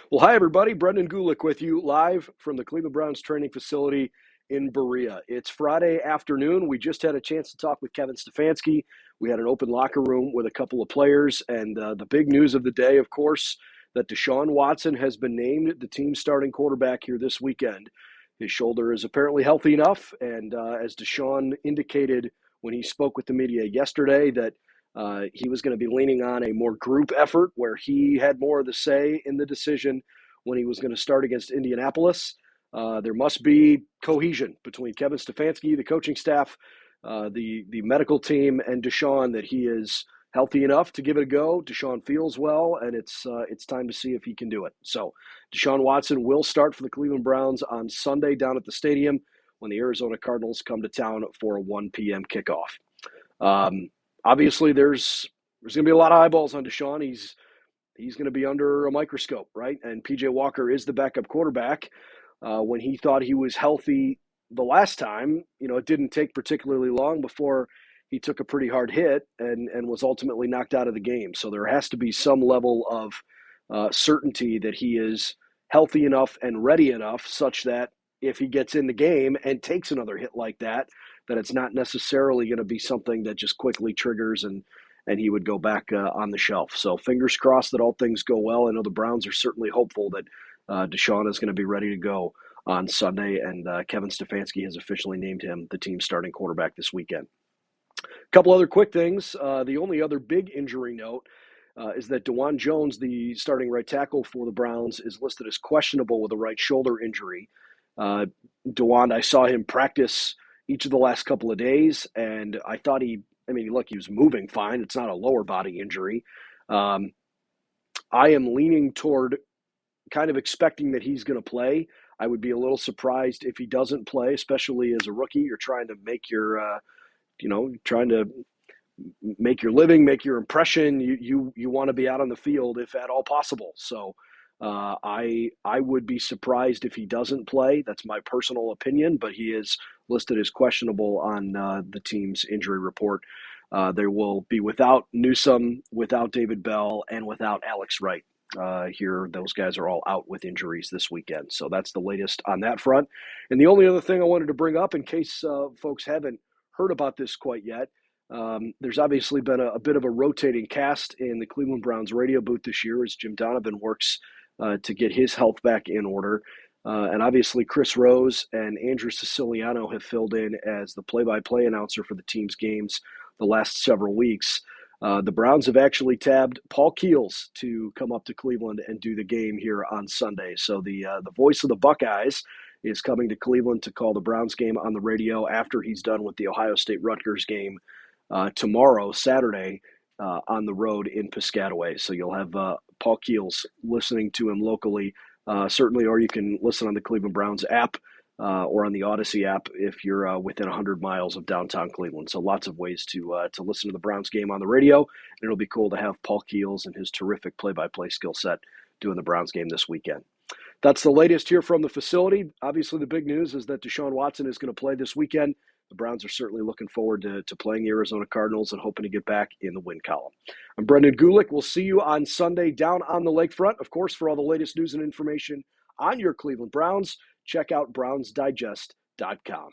Well, hi, everybody. Brendan Gulick with you live from the Cleveland Browns training facility in Berea. It's Friday afternoon. We just had a chance to talk with Kevin Stefanski. We had an open locker room with a couple of players, and the big news of the day, of course, that Deshaun Watson has been named the team's starting quarterback here this weekend. His shoulder is apparently healthy enough, and as Deshaun indicated when he spoke with the media yesterday, that he was going to be leaning on a more group effort where he had more of the say in the decision when he was going to start against Indianapolis. There must be cohesion between Kevin Stefanski, the coaching staff, the medical team, and Deshaun, that he is healthy enough to give it a go. Deshaun feels well, and it's time to see if he can do it. So Deshaun Watson will start for the Cleveland Browns on Sunday down at the stadium when the Arizona Cardinals come to town for a 1 p.m. kickoff. Obviously, there's going to be a lot of eyeballs on Deshaun. He's going to be under a microscope, right? And P.J. Walker is the backup quarterback. When he thought he was healthy the last time, it didn't take particularly long before he took a pretty hard hit and was ultimately knocked out of the game. So there has to be some level of certainty that he is healthy enough and ready enough such that if he gets in the game and takes another hit like that, that it's not necessarily going to be something that just quickly triggers and he would go back on the shelf. So fingers crossed that all things go well. I know the Browns are certainly hopeful that Deshaun is going to be ready to go on Sunday, and Kevin Stefanski has officially named him the team's starting quarterback this weekend. A couple other quick things. The only other big injury note is that DeJuan Jones, the starting right tackle for the Browns, is listed as questionable with a right shoulder injury. DeJuan, I saw him practice each of the last couple of days, and I thought he was moving fine. It's not a lower body injury. I am leaning toward kind of expecting that he's going to play. I would be a little surprised if he doesn't play, especially as a rookie. You're trying to make your, trying to make your living, make your impression. You want to be out on the field if at all possible. So I would be surprised if he doesn't play. That's my personal opinion, but he is listed as questionable on the team's injury report. They will be without Newsome, without David Bell, and without Alex Wright. Here, those guys are all out with injuries this weekend. So that's the latest on that front. And the only other thing I wanted to bring up, in case folks haven't heard about this quite yet, there's obviously been a bit of a rotating cast in the Cleveland Browns radio booth this year as Jim Donovan works to get his health back in order. And obviously Chris Rose and Andrew Siciliano have filled in as the play-by-play announcer for the team's games the last several weeks. The Browns have actually tabbed Paul Keels to come up to Cleveland and do the game here on Sunday. So the voice of the Buckeyes is coming to Cleveland to call the Browns game on the radio after he's done with the Ohio State-Rutgers game tomorrow, Saturday, on the road in Piscataway. So you'll have Paul Keels listening to him locally, certainly, or you can listen on the Cleveland Browns app or on the Odyssey app if you're within 100 miles of downtown Cleveland. So lots of ways to listen to the Browns game on the radio. And it'll be cool to have Paul Keels and his terrific play-by-play skill set doing the Browns game this weekend. That's the latest here from the facility. Obviously, the big news is that Deshaun Watson is going to play this weekend. The Browns are certainly looking forward to playing the Arizona Cardinals and hoping to get back in the win column. I'm Brendan Gulick. We'll see you on Sunday down on the lakefront. Of course, for all the latest news and information on your Cleveland Browns, check out BrownsDigest.com.